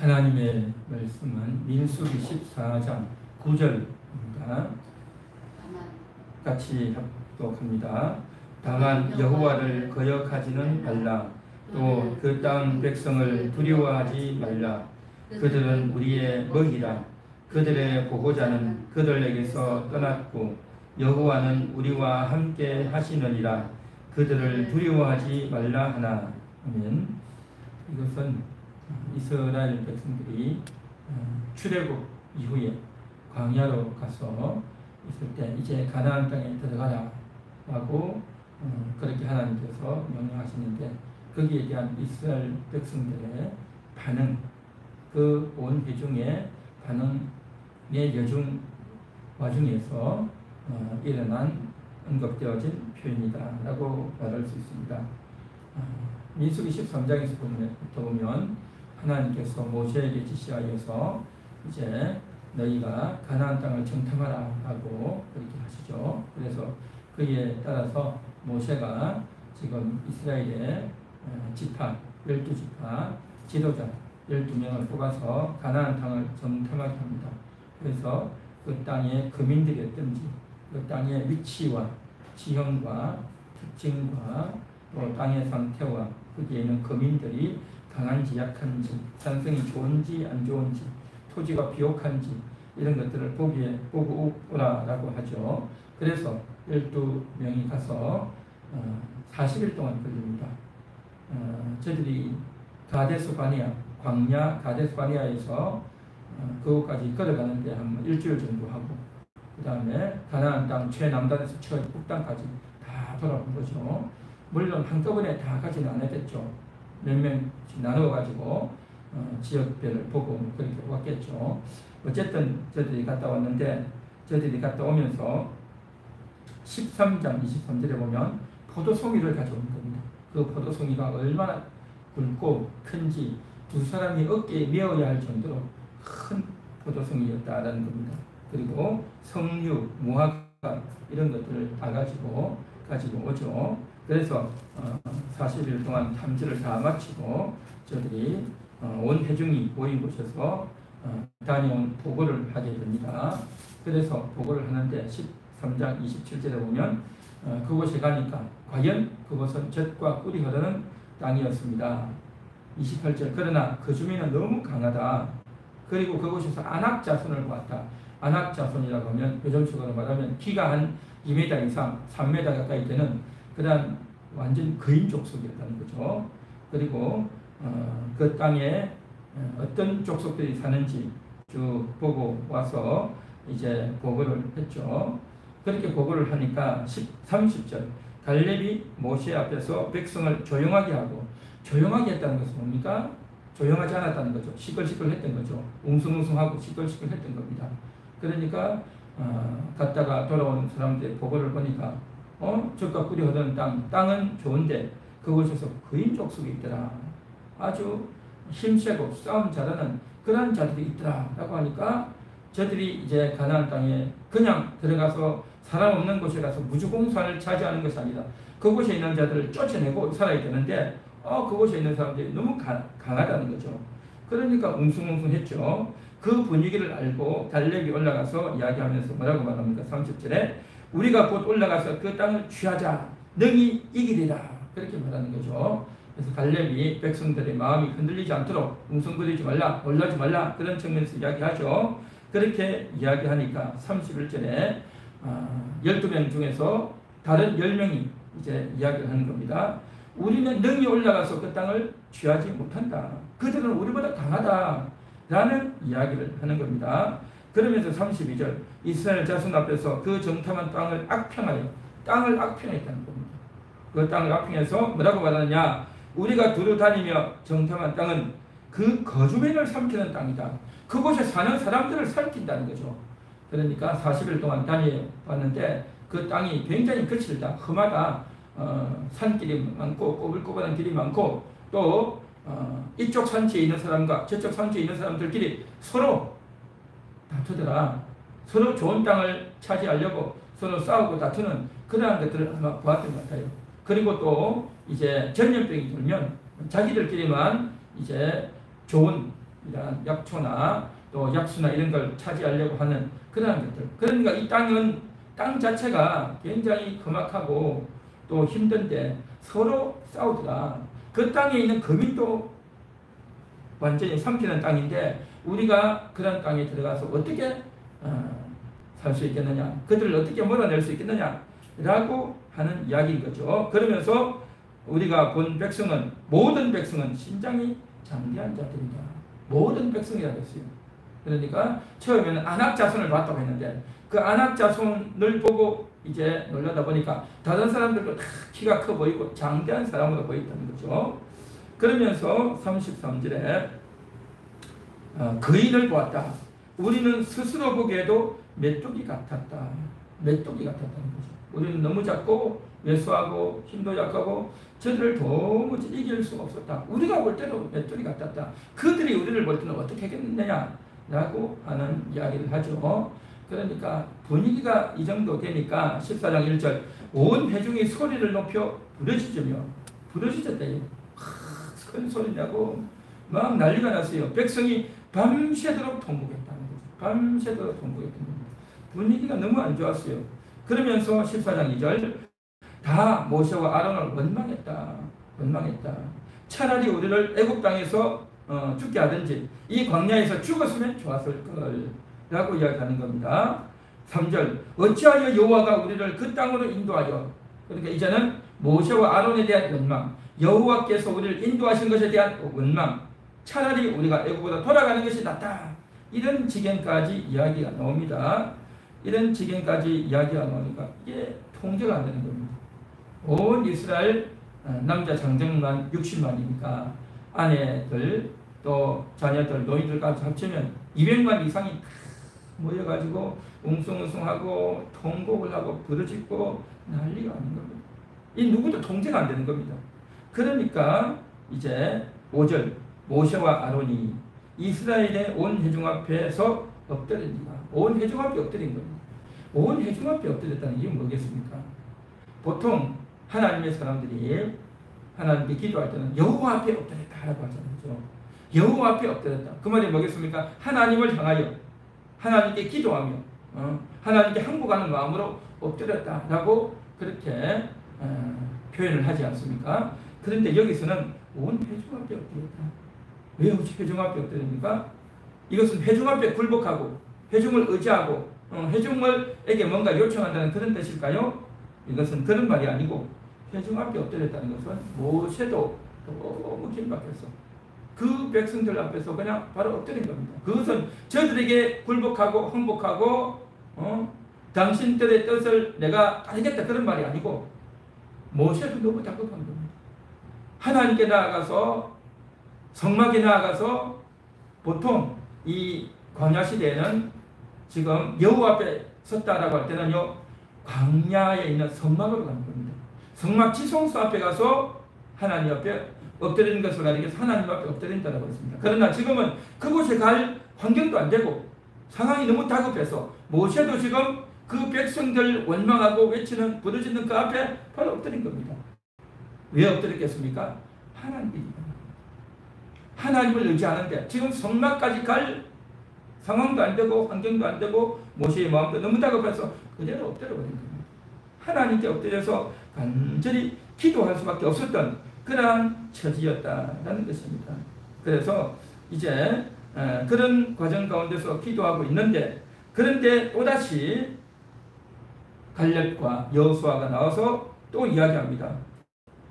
하나님의 말씀은 민수기 14장 9절입니다. 같이 합독합니다. 다만 여호와를 거역하지는 말라. 또 그 땅 백성을 두려워하지 말라. 그들은 우리의 먹이라. 그들의 보호자는 그들에게서 떠났고 여호와는 우리와 함께 하시느니라. 그들을 두려워하지 말라 하나. 아멘. 이것은 이스라엘 백성들이 출애굽 이후에 광야로 가서 있을 때 이제 가나안 땅에 들어가라 라고 그렇게 하나님께서 명령하시는데, 거기에 대한 이스라엘 백성들의 반응, 그 온 회중의 반응의 여중 와중에서 일어난 언급되어진 표현이다 라고 말할 수 있습니다. 민수기 13장에서 보면 하나님께서 모세에게 지시하여서 이제 너희가 가나안 땅을 정탐하라 하고 그렇게 하시죠. 그래서 그에 따라서 모세가 지금 이스라엘의 지파 12지파 지도자 12명을 뽑아서 가나안 땅을 정탐하게 합니다. 그래서 그 땅의 거민들이 어떤지, 그 땅의 위치와 지형과 특징과 또 땅의 상태와 거기에 있는 거민들이 강한지 약한지, 산성이 좋은지 안 좋은지, 토지가 비옥한지 이런 것들을 보고 오라라고 하죠. 그래서 12명이 가서 40일 동안 걸립니다. 저들이 가데스 바네아, 광야 가데스 바네아에서 그곳까지 걸어가는데 한 일주일 정도 하고, 그 다음에 가나안 땅 최남단에서 최북단까지 다 돌아본 거죠. 물론 한꺼번에 다 가지는 않았겠죠. 몇 명씩 나누어가지고 지역별을 보고 그렇게 왔겠죠. 어쨌든 저들이 갔다 왔는데, 저들이 갔다 오면서 13장 23절에 보면 포도송이를 가져온 겁니다. 그 포도송이가 얼마나 굵고 큰지 두 사람이 어깨에 메어야 할 정도로 큰 포도송이였다라는 겁니다. 그리고 석류, 무화과 이런 것들을 다 가지고 오죠. 그래서 40일 동안 탐지를 다 마치고 저들이 온 회중이 모인 곳에서 다녀온 보고를 하게 됩니다. 그래서 보고를 하는데 13장 27절에 보면 그곳에 가니까 과연 그곳은 젖과 꿀이 흐르는 땅이었습니다. 28절 그러나 그 주민은 너무 강하다. 그리고 그곳에서 아낙 자손을 보았다. 아낙 자손이라고 하면 요즘식으로 말하면 키가 한 2m 이상 3m 가까이 되는 그런 완전 거인 족속이었다는 거죠. 그리고 그 땅에 어떤 족속들이 사는지 쭉 보고 와서 이제 보고를 했죠. 그렇게 보고를 하니까 30절 갈렙이 모세 앞에서 백성을 조용하게 하고, 조용하게 했다는 것은 뭡니까? 조용하지 않았다는 거죠. 시끌시끌 했던 거죠. 웅성웅성하고 시끌시끌 했던 겁니다. 그러니까 갔다가 돌아온 사람들의 보고를 보니까 젖과 꿀이 흐르는 땅은 좋은데 그곳에서 거인 족속이 있더라. 아주 힘세고 싸움 잘하는 그런 자들이 있더라 라고 하니까 저들이 이제 가나안 땅에 그냥 들어가서 사람 없는 곳에 가서 무주공산을 차지하는 것이 아니라 그곳에 있는 자들을 쫓아내고 살아야 되는데 그곳에 있는 사람들이 너무 강하다는 거죠. 그러니까 웅숭웅숭했죠. 그 분위기를 알고 갈렙이 올라가서 이야기하면서 뭐라고 말합니까? 30절에 우리가 곧 올라가서 그 땅을 취하자. 능히 이기리라. 그렇게 말하는 거죠. 그래서 갈렙이 백성들의 마음이 흔들리지 않도록 웅성거리지 말라, 놀라지 말라 그런 측면에서 이야기하죠. 그렇게 이야기하니까 31절에 12명 중에서 다른 10명이 이제 이야기를 하는 겁니다. 우리는 능히 올라가서 그 땅을 취하지 못한다. 그들은 우리보다 강하다 라는 이야기를 하는 겁니다. 그러면서 32절 이스라엘 자손 앞에서 그 정탐한 땅을 악평하여 땅을 악평했다는 겁니다. 그 땅을 악평해서 뭐라고 말하느냐, 우리가 두루 다니며 정탐한 땅은 그 거주민을 삼키는 땅이다. 그곳에 사는 사람들을 살핀다는 거죠. 그러니까 40일 동안 다녀봤는데 그 땅이 굉장히 거칠다, 험하다, 산길이 많고 꼬불꼬불한 길이 많고 또 이쪽 산지에 있는 사람과 저쪽 산지에 있는 사람들끼리 서로 다투더라. 서로 좋은 땅을 차지하려고 서로 싸우고 다투는 그러한 것들을 아마 보았던 것 같아요. 그리고 또 이제 전염병이 돌면 자기들끼리만 이제 좋은 이런 약초나 또 약수나 이런 걸 차지하려고 하는 그런 것들. 그러니까 이 땅은 땅 자체가 굉장히 험악하고 또 힘든데 서로 싸우더라. 그 땅에 있는 거민도 완전히 삼키는 땅인데 우리가 그런 땅에 들어가서 어떻게 살 수 있겠느냐, 그들을 어떻게 몰아낼 수 있겠느냐 라고 하는 이야기인 거죠. 그러면서 우리가 본 백성은, 모든 백성은 신장이 장대한 자들이다. 모든 백성이라고 했어요. 그러니까 처음에는 안악자손을 봤다고 했는데 그 안악자손을 보고 이제 놀라다 보니까 다른 사람들도 다 키가 커 보이고 장대한 사람으로 보였다는 거죠. 그러면서 33절에 거인을 보았다. 우리는 스스로 보기에도 메뚜기 같았다. 메뚜기 같았다는 거죠. 우리는 너무 작고 왜소하고 힘도 약하고 저들을 도무지 이길 수가 없었다. 우리가 볼 때도 메뚜기 같았다. 그들이 우리를 볼 때는 어떻게 하겠느냐라고 하는 이야기를 하죠. 그러니까 분위기가 이 정도 되니까 14장 1절 온 회중이 소리를 높여 부르짖었대요. 큰 소리 내고 막 난리가 났어요. 백성이 밤새도록 통곡했다는 거죠. 밤새도록 통곡했다는 겁니다. 분위기가 너무 안 좋았어요. 그러면서 14장 2절 다 모세와 아론을 원망했다. 차라리 우리를 애굽 땅에서 죽게 하든지 이 광야에서 죽었으면 좋았을 걸 라고 이야기하는 겁니다. 3절 어찌하여 여호와가 우리를 그 땅으로 인도하여, 그러니까 이제는 모세와 아론에 대한 원망, 여호와께서 우리를 인도하신 것에 대한 원망, 차라리 우리가 애굽으로 돌아가는 것이 낫다. 이런 지경까지 이야기가 나옵니다. 이런 지경까지 이야기가 나오니까 이게 통제가 안 되는 겁니다. 온 이스라엘 남자 장정만 60만이니까 아내들 또 자녀들 노인들까지 합치면 200만 이상이 다 모여가지고 웅성웅성하고 통곡을 하고 부르짖고 난리가 나는 겁니다. 이 누구도 통제가 안 되는 겁니다. 그러니까 이제 5절 모세와 아론이 이스라엘의 온 회중 앞에서 엎드립니다. 온 회중 앞에 엎드린 겁니다. 온 회중 앞에 엎드렸다는 이유는 뭐겠습니까? 보통 하나님의 사람들이 하나님께 기도할 때는 여호와 앞에 엎드렸다라고 하잖아요. 여호와 앞에 엎드렸다. 그 말이 뭐겠습니까? 하나님을 향하여 하나님께 기도하며 하나님께 항복하는 마음으로 엎드렸다라고 그렇게 표현을 하지 않습니까? 그런데 여기서는 온 회중 앞에 엎드렸다. 왜 회중 앞에 엎드립니까? 이것은 회중 앞에 굴복하고 회중을 의지하고 회중에게 뭔가 요청한다는 그런 뜻일까요? 이것은 그런 말이 아니고 회중 앞에 엎드렸다는 것은 모세도 너무 긴박해서 그 백성들 앞에서 그냥 바로 엎드린 겁니다. 그것은 저들에게 굴복하고 항복하고 당신들의 뜻을 내가 따르겠다 그런 말이 아니고 모세도 너무 다급한 겁니다. 하나님께 나아가서 성막에 나아가서 보통 이 광야 시대에는 지금 여호와 앞에 섰다라고 할 때는요 광야에 있는 성막으로 가는 겁니다. 성막 지성소 앞에 가서 하나님 앞에 엎드리는 것을 가리켜서 하나님 앞에 엎드린다고 했습니다. 그러나 지금은 그곳에 갈 환경도 안 되고 상황이 너무 다급해서 모세도 지금 그 백성들 원망하고 외치는 부르짖는 그 앞에 바로 엎드린 겁니다. 왜 엎드렸겠습니까? 하나님을 의지하는데 지금 성막까지 갈 상황도 안 되고 환경도 안 되고 모세의 마음도 너무 다급해서 그대로 엎드려버린 겁니다. 하나님께 엎드려서 간절히 기도할 수밖에 없었던 그러한 처지였다는 것입니다. 그래서 이제 그런 과정 가운데서 기도하고 있는데 그런데 또다시 갈렙과 여호수아가 나와서 또 이야기합니다.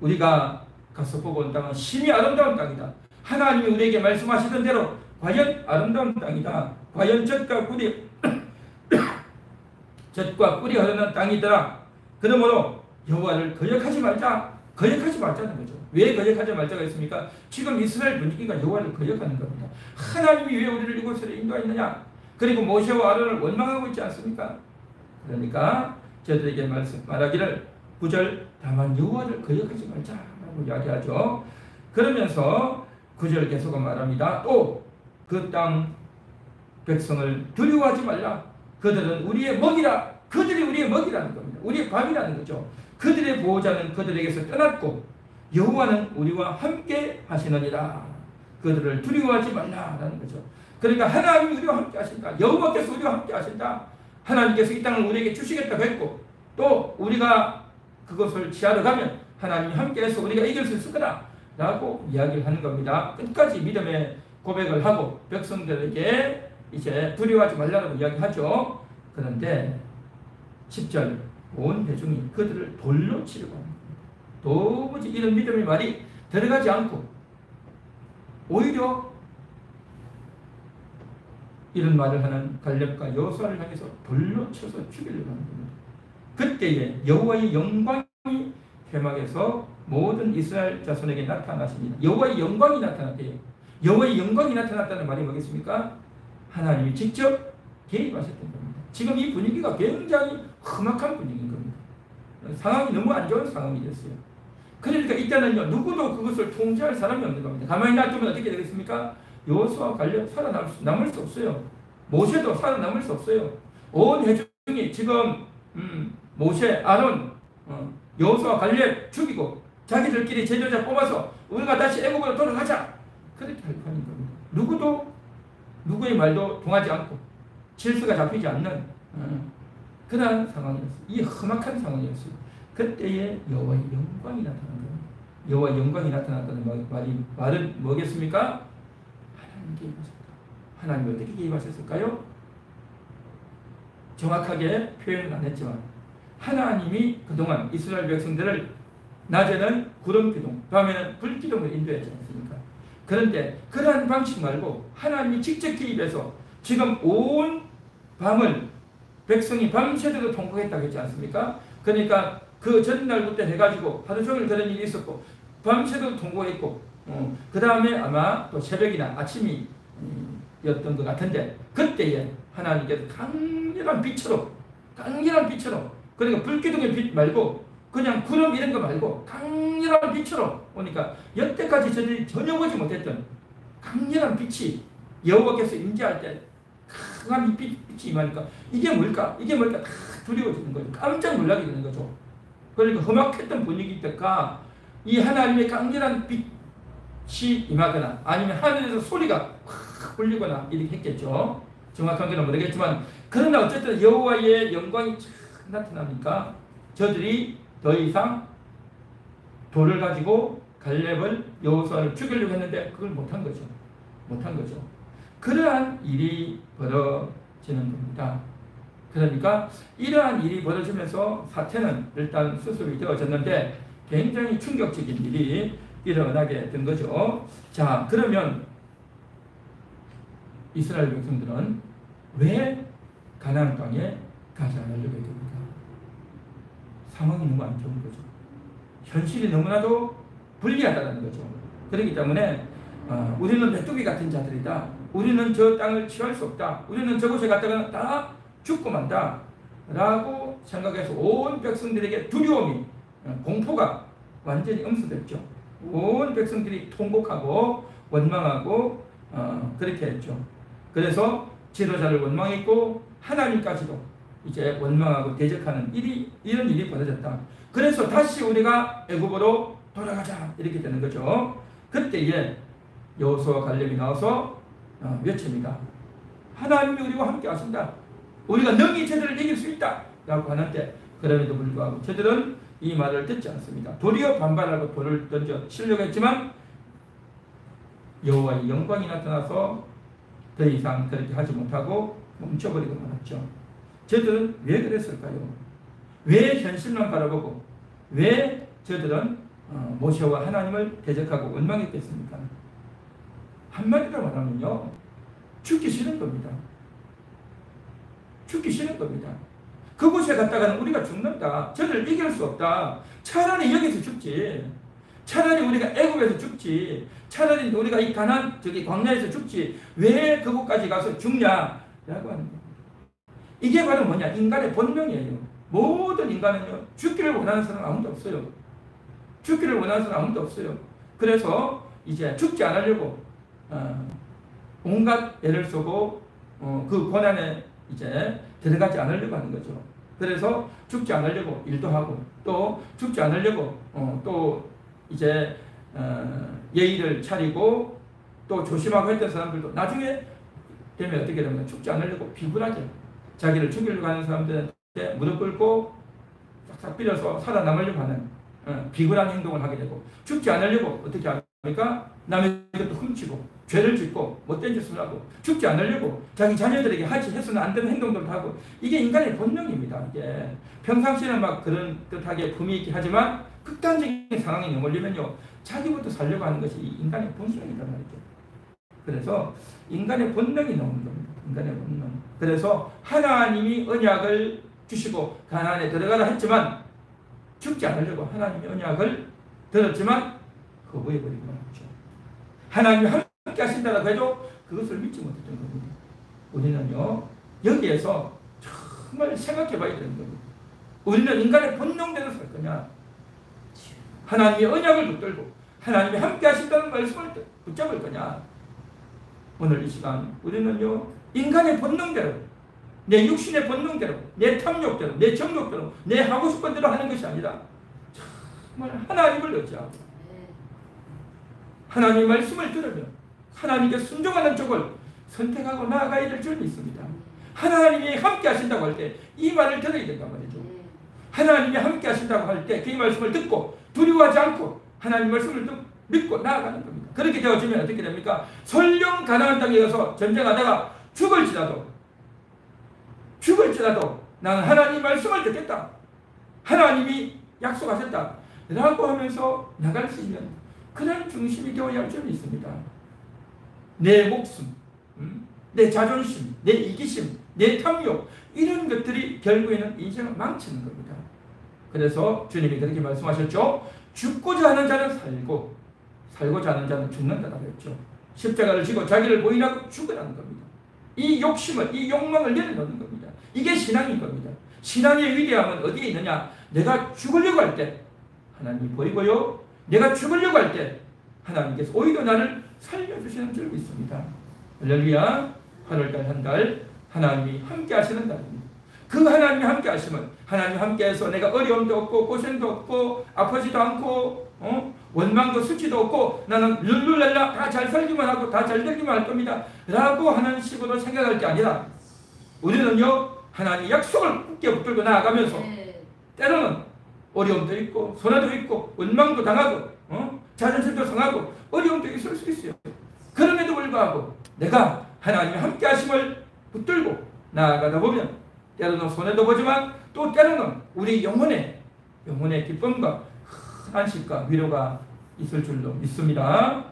우리가 가서 보고 온 땅은 심히 아름다운 땅이다. 하나님이 우리에게 말씀하시던 대로 과연 아름다운 땅이다. 과연 젖과 꿀이 흐르는 땅이더라. 그러므로 여호와를 거역하지 말자는 거죠. 왜 거역하지 말자가 있습니까? 지금 이스라엘 분위기가 여호와를 거역하는 겁니다. 하나님이 왜 우리를 이곳으로 인도했느냐? 그리고 모세와 아론을 원망하고 있지 않습니까? 그러니까 저들에게 말하기를 9절 다만 여호와를 거역하지 말자라고 이야기하죠. 그러면서 9절 계속 말합니다. 또 그 땅 백성을 두려워하지 말라. 그들은 우리의 먹이라. 그들이 우리의 먹이라는 겁니다. 우리의 밥이라는 거죠. 그들의 보호자는 그들에게서 떠났고 여호와는 우리와 함께 하시느니라. 그들을 두려워하지 말라라는 거죠. 그러니까 하나님이 우리와 함께 하신다. 여호와께서 우리와 함께 하신다. 하나님께서 이 땅을 우리에게 주시겠다고 했고 또 우리가 그것을 취하러 가면 하나님이 함께해서 우리가 이길 수 있을 거다 라고 이야기를 하는 겁니다. 끝까지 믿음의 고백을 하고 백성들에게 이제 두려워하지 말라고 이야기하죠. 그런데 10절 온 회중이 그들을 돌로 치려고 합니다. 도무지 이런 믿음의 말이 들어가지 않고 오히려 이런 말을 하는 갈렙과 여호수아를 향해서 돌로 쳐서 죽이려고 하는 겁니다. 그때에 여호와의 영광이 회막에서 모든 이스라엘 자손에게 나타나십니다. 여호와의 영광이 나타났대요. 여호와의 영광이 나타났다는 말이 뭐겠습니까? 하나님이 직접 개입하셨던 겁니다. 지금 이 분위기가 굉장히 험악한 분위기인 겁니다. 상황이 너무 안 좋은 상황이 됐어요. 그러니까 이때는요 누구도 그것을 통제할 사람이 없는 겁니다. 가만히 놔두면 어떻게 되겠습니까? 여호수아와 갈렙 살아남을 수 없어요. 모세도 살아남을 수 없어요. 온 회중이 지금 모세, 아론, 여호수아, 갈렙 죽이고 자기들끼리 제자자 뽑아서 우리가 다시 애굽으로 돌아가자 그렇게 할 판인 겁니다. 누구도 누구의 말도 통하지 않고 질서가 잡히지 않는 그러한 상황이었어요. 이 험악한 상황이었어요. 그때에 여호와의 영광이 나타난 겁니다. 여호와의 영광이 나타났다는 말은 뭐겠습니까? 하나님 개입하셨다. 하나님이 어떻게 개입하셨을까요? 정확하게 표현은 안 했지만 하나님이 그동안 이스라엘 백성들을 낮에는 구름기둥, 밤에는 불기둥을 인도했지 않습니까? 그런데 그러한 방식 말고 하나님이 직접 개입해서 지금 온 밤을 백성이 밤새도록 통곡했다고 했지 않습니까? 그러니까 그 전날부터 해가지고 하루 종일 그런 일이 있었고 밤새도록 통곡했고 그 다음에 아마 또 새벽이나 아침이 였던 것 같은데 그때에 하나님께서 강렬한 빛으로 그러니까 불기둥의 빛 말고 그냥 구름 이런 거 말고 강렬한 빛으로 오니까 여태까지 저들이 전혀 보지 못했던 강렬한 빛이 여호와께서 임재할 때 강한 빛이 임하니까 이게 뭘까 다 두려워지는 거죠. 깜짝 놀라게 되는 거죠. 그러니까 험악했던 분위기 때가 이 하나님의 강렬한 빛이 임하거나 아니면 하늘에서 소리가 확 울리거나 이렇게 했겠죠. 정확한 건 모르겠지만 그러나 어쨌든 여호와의 영광이 쫙 나타나니까 저들이 더 이상 돌을 가지고 갈렙을 여호수아를 죽이려고 했는데 그걸 못한 거죠. 그러한 일이 벌어지는 겁니다. 그러니까 이러한 일이 벌어지면서 사태는 일단 수습이 되어졌는데 굉장히 충격적인 일이 일어나게 된 거죠. 자, 그러면 이스라엘 백성들은 왜 가나안 땅에 가지 않으려고 됩니까? 상황이 너무 안 좋은 거죠. 현실이 너무나도 불리하다는 거죠. 그렇기 때문에 우리는 메뚜기 같은 자들이다. 우리는 저 땅을 취할 수 없다. 우리는 저곳에 갔다가 다 죽고 만다. 라고 생각해서 온 백성들에게 두려움이 공포가 완전히 응수됐죠. 온 백성들이 통곡하고 원망하고 그렇게 했죠. 그래서 지도자를 원망했고 하나님까지도 이제 원망하고 대적하는 이런 일이 벌어졌다. 그래서 다시 우리가 애굽으로 돌아가자 이렇게 되는 거죠. 그때에 여호수아와 갈렙이 나와서 외칩니다. 하나님이 우리와 함께 하신다. 우리가 능히 저들을 이길 수 있다 라고 하는데 그럼에도 불구하고 저들은 이 말을 듣지 않습니다. 도리어 반발하고 돌을 던져 치려고 했지만 여호와의 영광이 나타나서 더 이상 그렇게 하지 못하고 멈춰버리고 말았죠. 저들은 왜 그랬을까요? 왜 현실만 바라보고 왜 저들은 모세와 하나님을 대적하고 원망했겠습니까? 한마디로 말하면요, 죽기 싫은 겁니다. 그곳에 갔다가는 우리가 죽는다. 저들을 이길 수 없다. 차라리 여기서 죽지. 차라리 우리가 애굽에서 죽지. 차라리 우리가 이 가나안 광야에서 죽지. 왜 그곳까지 가서 죽냐라고 하는 겁니다. 이게 바로 뭐냐? 인간의 본능이에요. 모든 인간은요, 죽기를 원하는 사람 아무도 없어요. 그래서 이제 죽지 않으려고 온갖 애를 쓰고 그 고난에 이제 들어가지 않으려고 하는 거죠. 그래서 죽지 않으려고 일도 하고 또 죽지 않으려고 또 이제 예의를 차리고 또 조심하고 했던 사람들도 나중에 되면 어떻게 됩니까? 죽지 않으려고 비굴하게 자기를 죽이려고 하는 사람들한테 무릎 꿇고 싹싹 빌어서 살아남으려고 하는 비굴한 행동을 하게 되고, 죽지 않으려고 어떻게 합니까? 남의 것도 훔치고 죄를 짓고 못된 짓을 하고, 죽지 않으려고 자기 자녀들에게 해서는 안 되는 행동들을 하고, 이게 인간의 본능입니다. 이게 평상시에는 막 그런 뜻하게 품위 있게 하지만 극단적인 상황에 내몰리면요, 자기부터 살려고 하는 것이 인간의 본성이란 말이죠. 그래서 인간의 본능이 나오는 겁니다. 인간의 본능. 그래서 하나님이 언약을 주시고 가나안에 들어가라 했지만 죽지 않으려고 하나님이 언약을 들었지만 거부해버리고 말았죠. 하나님이 함께 하신다고 해도 그것을 믿지 못했던 겁니다. 우리는요, 여기에서 정말 생각해 봐야 되는 겁니다. 우리는 인간의 본능대로 살 거냐, 하나님의 언약을 붙들고 하나님이 함께 하신다는 말씀을 붙잡을 거냐. 오늘 이 시간 우리는요, 인간의 본능대로, 내 육신의 본능대로, 내 탐욕대로, 내 정욕대로, 내 하고 싶은 대로 하는 것이 아니라 정말 하나님을 의지하고 하나님의 말씀을 들으며 하나님께 순종하는 쪽을 선택하고 나아가야 될 줄 믿습니다. 하나님이 함께 하신다고 할 때 이 말을 들어야 된단 말이죠. 하나님이 함께 하신다고 할 때 그 말씀을 듣고 두려워하지 않고 하나님 말씀을 믿고 나아가는 겁니다. 그렇게 되어지면 어떻게 됩니까? 설령 가나안 땅에 가서 전쟁하다가 죽을지라도 나는 하나님 말씀을 듣겠다, 하나님이 약속하셨다 라고 하면서 나갈 수 있는 그런 중심이 되어야 할 점이 있습니다. 내 목숨, 내 자존심, 내 이기심, 내 탐욕, 이런 것들이 결국에는 인생을 망치는 겁니다. 그래서 주님이 그렇게 말씀하셨죠. 죽고자 하는 자는 살고 살고자 하는 자는 죽는다라고 했죠. 십자가를 지고 자기를 부인하고 죽으라는 겁니다. 이 욕심을, 이 욕망을 내려놓는 겁니다. 이게 신앙인 겁니다. 신앙의 위대함은 어디에 있느냐? 내가 죽으려고 할 때 하나님이 보이고요, 내가 죽으려고 할 때 하나님께서 오히려 나를 살려주시는 줄 믿습니다. 할렐루야. 8월달 한 달 하나님이 함께 하시는 달입니다. 그 하나님이 함께 하시면, 하나님 함께해서 내가 어려움도 없고 고생도 없고 아프지도 않고 원망도 수치도 없고 나는 룰루랄라 다 잘 살기만 하고 다 잘 되기만 할 겁니다 라고 하는 식으로 생각할 게 아니라, 우리는요, 하나님 약속을 굳게 붙들고 나아가면서 때로는 어려움도 있고 손해도 있고 원망도 당하고 자존심도 상하고 어려움도 있을 수 있어요. 그럼에도 불구하고 내가 하나님의 함께 하심을 붙들고 나아가다 보면 때로는 손해도 보지만 또 때로는 우리 영혼의 기쁨과 큰 안식과 위로가 있을 줄로 믿습니다.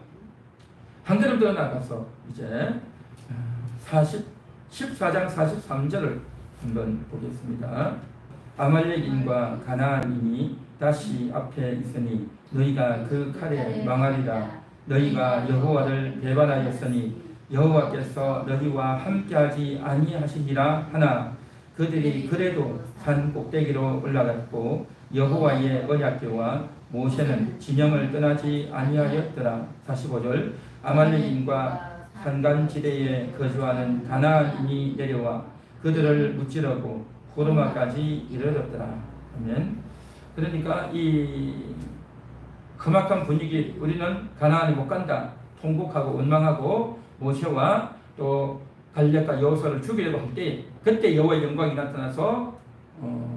한 걸음 더 나가서 이제 14장 43절을 한번 보겠습니다. 아말렉인과 가나안인이 다시 앞에 있으니 너희가 그 칼에 망하리라. 너희가 여호와를 배반하였으니 여호와께서 너희와 함께하지 아니하시리라 하나, 그들이 그래도 산 꼭대기로 올라갔고 여호와의 언약궤와 모세는 진영을 떠나지 아니하였더라. 45절. 아말렉인과 산간지대에 거주하는 가나안인이 내려와 그들을 무찌르고 호르마까지 이르렀더라. 아멘. 그러니까 이 험악한 분위기, 우리는 가나안에 못 간다, 통곡하고 원망하고 모세와 또 갈렙과 여호수아를 죽이려고 할 때, 그때 여호와의 영광이 나타나서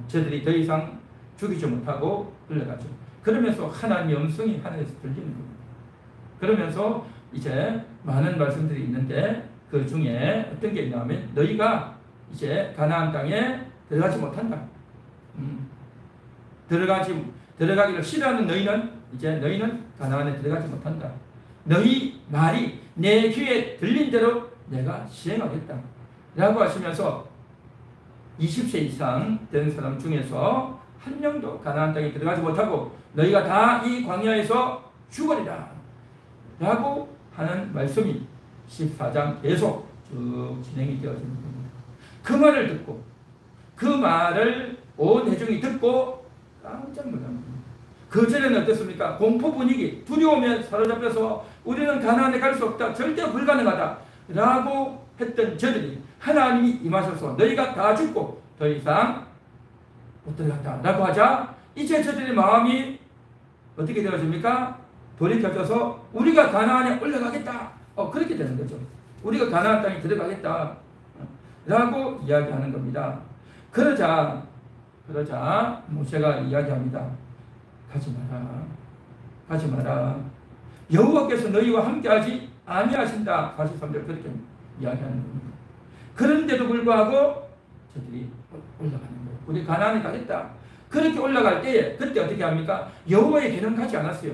저들이 더 이상 죽이지 못하고 흘러가죠. 그러면서 하나님의 음성이 하늘에서 들리는 겁니다. 그러면서 이제 많은 말씀들이 있는데 그 중에 어떤 게 있냐면, 너희가 이제 가나안 땅에 들어가지 못한다. 들어가기를 싫어하는 너희는 가나안에 들어가지 못한다. 너희 말이 내 귀에 들린 대로 내가 시행하겠다 라고 하시면서 20세 이상 된 사람 중에서 한 명도 가나안 땅에 들어가지 못하고 너희가 다 이 광야에서 죽으리라 라고 하는 말씀이 14장 계속 쭉 진행이 되어지는 겁니다. 그 말을 듣고, 그 말을 온 회중이 듣고 깜짝 놀랍니다. 그 전에는 어떻습니까? 공포 분위기, 두려움에 사로잡혀서 우리는 가나안에 갈 수 없다, 절대 불가능하다 라고 했던 저들이 하나님이 임하셔서 너희가 다 죽고 더 이상 못 들어간다 라고 하자, 이제 저들의 마음이 어떻게 되어집니까? 돌이켜져서 우리가 가나안에 올라가겠다 그렇게 되는 거죠. 우리가 가나안 땅에 들어가겠다 라고 이야기하는 겁니다. 그러자 모세가 이야기합니다. 가지 마라. 여호와께서 너희와 함께하지 아니하신다. 43절 그렇게 이야기하는 겁니다. 그런데도 불구하고 저들이 올라가는 거예요. 우리 가나안에 가겠다. 그렇게 올라갈 때에 그때 어떻게 합니까? 여호와의 궤는 가지 않았어요.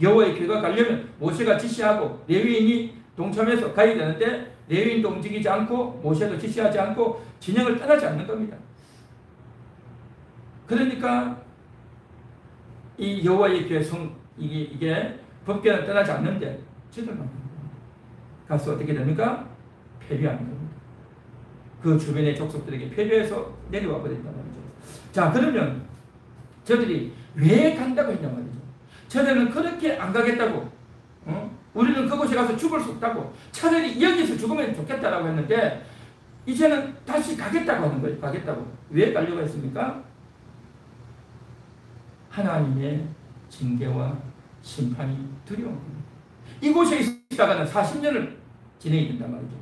여호와의 궤가 가려면 모세가 지시하고 레위인이 동참해서 가야 되는데 레위인도 움직이지 않고 모세도 지시하지 않고 진영을 떠나지 않는 겁니다. 그러니까 이 여호와의 궤 이게 법궤는 떠나지 않는데 저들만 가서 어떻게 됩니까? 패배하는 겁니다. 그 주변의 족속들에게 패배해서 내려와 버린단 말이죠. 자, 그러면 저들이 왜 간다고 했냔 말이죠. 저들은 그렇게 안 가겠다고, 우리는 그곳에 가서 죽을 수 없다고, 차라리 여기서 죽으면 좋겠다라고 했는데 이제는 다시 가겠다고 하는 거예요. 가겠다고. 왜 가려고 했습니까? 하나님의 징계와 심판이 두려운 겁니다. 이곳에 있다가는 40년을 지내야 된단 말이죠.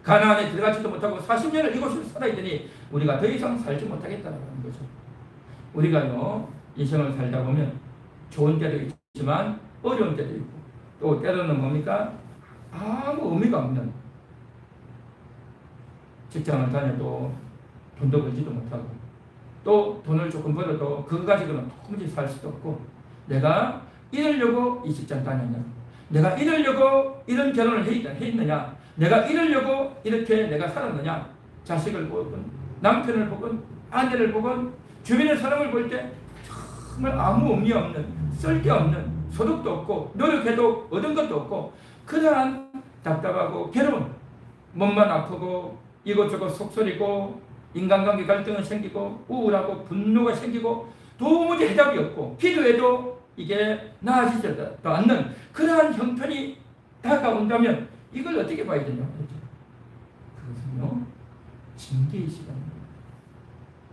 가나안에 들어가지도 못하고 40년을 이곳에서 살아야 되니 우리가 더 이상 살지 못하겠다는 거죠. 우리가요, 인생을 살다 보면 좋은 때도 있지만 어려운 때도 있고, 또 때로는 뭡니까? 아무 의미가 없는 직장을 다녀도 돈도 벌지도 못하고, 또 돈을 조금 벌어도 그거 가지고는 도무지 살 수도 없고, 내가 이러려고 이 직장 다녔냐, 내가 이러려고 이런 결혼을 했느냐, 내가 이러려고 이렇게 내가 살았느냐, 자식을 보건 남편을 보건 아내를 보건 주변의 사람을 볼 때 정말 아무 의미 없는, 쓸데없는, 소득도 없고 노력해도 얻은 것도 없고 그러한 답답하고 괴로운, 몸만 아프고 이것저것 속설이고 인간관계 갈등은 생기고 우울하고 분노가 생기고 도무지 해답이 없고 기도해도 이게 나아지지도 않는 그러한 형편이 다가온다면 이걸 어떻게 봐야 되냐 말이죠. 그것은요, 징계의 시간입니다.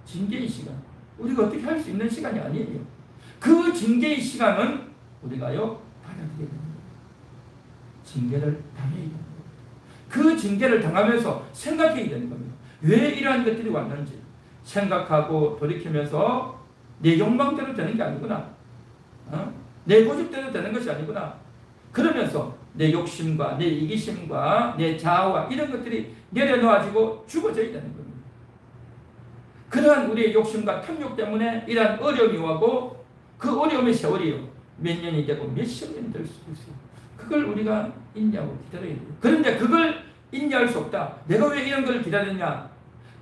징계의 시간. 우리가 어떻게 할 수 있는 시간이 아니에요. 그 징계의 시간은 우리가요, 받아들여야 됩니다. 징계를 당해야 됩니다. 그 징계를 당하면서 생각해야 되는 겁니다. 왜 이러한 것들이 왔는지 생각하고 돌이키면서 내 욕망대로 되는 게 아니구나, 내 고집대로 되는 것이 아니구나, 그러면서 내 욕심과 내 이기심과 내 자아와 이런 것들이 내려놓아지고 죽어져야 되는 겁니다. 그러한 우리의 욕심과 탐욕 때문에 이러한 어려움이 오고 그 어려움의 세월이요, 몇 년이 되고 몇십 년이 될 수도 있어요. 그걸 우리가 인내하고 기다려야 돼요. 그런데 그걸 인내할 수 없다. 내가 왜 이런 걸 기다렸냐?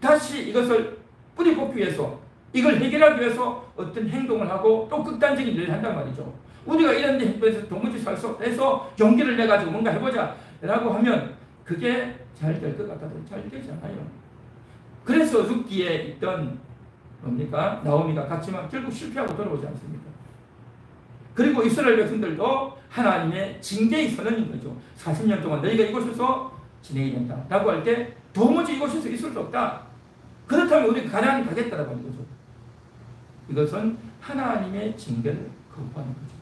다시 이것을 뿌리 뽑기 위해서, 이걸 해결하기 위해서 어떤 행동을 하고 또 극단적인 일을 한단 말이죠. 우리가 이런 데 행동에서 도무지 살 수 없어서 용기를 내가지고 뭔가 해보자 라고 하면 그게 잘 될 것 같아도 잘 되지 않아요. 그래서 룻기에 있던 뭡니까? 나오미가 갔지만 결국 실패하고 돌아오지 않습니까? 그리고 이스라엘 백성들도 하나님의 징계의 선언인 거죠. 40년 동안 너희가 이곳에서 지내야 된다 라고 할 때 도무지 이곳에서 있을 수 없다. 그렇다면 우리가 가나안 가겠다라고 하는 거죠. 이것은 하나님의 징계를 거부하는 거죠.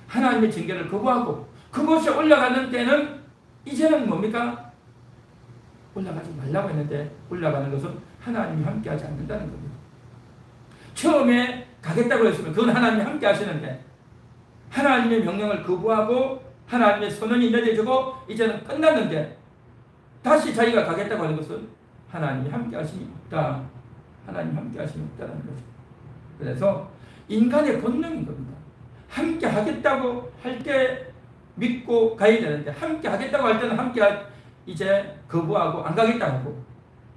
하나님의 징계를 거부하고 그곳에 올라가는 때는 이제는 뭡니까? 올라가지 말라고 했는데 올라가는 것은 하나님이 함께하지 않는다는 겁니다. 처음에 가겠다고 했으면 그건 하나님이 함께 하시는데 하나님의 명령을 거부하고 하나님의 선언이 내려지고 이제는 끝났는데 다시 자기가 가겠다고 하는 것은 하나님이 함께 하심이 없다. 하나님이 함께 하심이 없다는 거죠. 그래서 인간의 본능인 겁니다. 함께 하겠다고 할 때 믿고 가야 되는데 함께 하겠다고 할 때는 함께 이제 거부하고 안 가겠다고 하고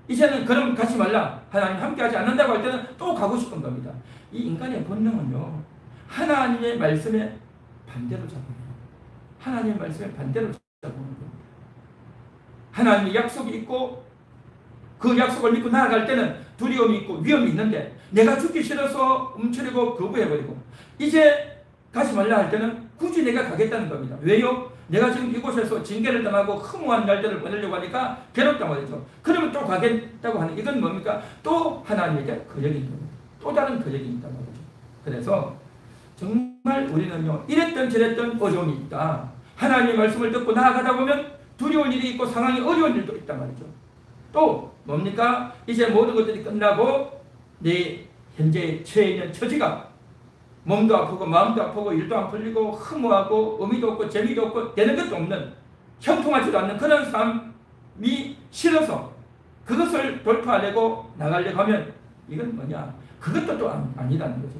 이제는 그럼 가지 말라, 하나님 함께 하지 않는다고 할 때는 또 가고 싶은 겁니다. 이 인간의 본능은요, 하나님의 말씀에 반대로 작용해요. 하나님의 말씀에 반대로 작용하는 겁니다. 하나님의 약속이 있고 그 약속을 믿고 나아갈 때는 두려움이 있고 위험이 있는데 내가 죽기 싫어서 움츠리고 거부해버리고 이제 가지 말라 할 때는 굳이 내가 가겠다는 겁니다. 왜요? 내가 지금 이곳에서 징계를 당하고 허무한 날들을 보내려고 하니까 괴롭단 말이죠. 그러면 또 가겠다고 하는 이건 뭡니까? 또 하나님에게 거역인 겁니다. 또 다른 거역이 있단 말이죠. 그래서 정말 우리는요, 이랬던 저랬던 어려움이 있다. 하나님의 말씀을 듣고 나아가다 보면 두려운 일이 있고 상황이 어려운 일도 있단 말이죠. 또 뭡니까? 이제 모든 것들이 끝나고 내 현재 처해 있는 처지가 몸도 아프고 마음도 아프고 일도 안 풀리고 허무하고 의미도 없고 재미도 없고 되는 것도 없는 형통하지도 않는 그런 삶이 싫어서 그것을 돌파하려고 나가려고 하면 이건 뭐냐? 그것도 또 아니라는 거죠.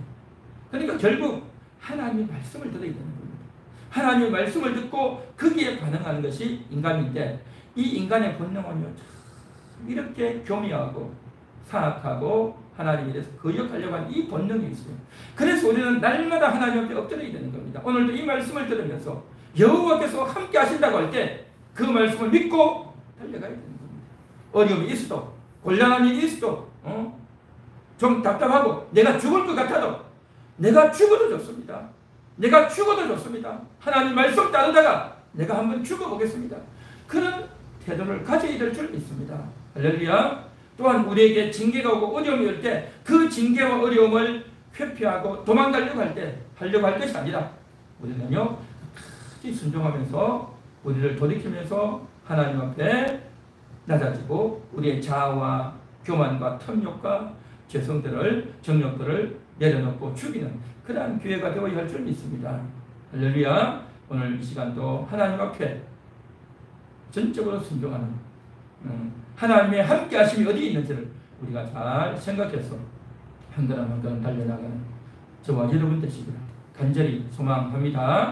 그러니까 결국 하나님의 말씀을 들어야 되는 겁니다. 하나님의 말씀을 듣고 거기에 반응하는 것이 인간인데 이 인간의 본능은요 이렇게 교묘하고 사악하고 하나님에 대해서 거역하려고 하는 이 본능이 있어요. 그래서 우리는 날마다 하나님 앞에 엎드려야 되는 겁니다. 오늘도 이 말씀을 들으면서 여호와께서 함께 하신다고 할 때 그 말씀을 믿고 달려가야 되는 겁니다. 어려움이 있어도 곤란한 일이 있어도 좀 답답하고 내가 죽을 것 같아도 내가 죽어도 좋습니다. 내가 죽어도 좋습니다. 하나님 말씀 따르다가 내가 한번 죽어보겠습니다. 그런 태도를 가져야 될 줄 믿습니다. 할렐루야. 또한 우리에게 징계가 오고 어려움이 올 때 그 징계와 어려움을 회피하고 도망가려고 할 것이 아니라 우리는요 끝까지 순종하면서 우리를 돌이키면서 하나님 앞에 낮아지고 우리의 자아와 교만과 탐욕과 정욕들을 내려놓고 죽이는 그러한 교회가 되어야 할 줄 믿습니다. 할렐루야. 오늘 이 시간도 하나님 앞에 전적으로 순종하는 하나님의 함께 하심이 어디 있는지를 우리가 잘 생각해서 한 걸음 한 걸음 달려나가는 저와 여러분 되시기를 간절히 소망합니다.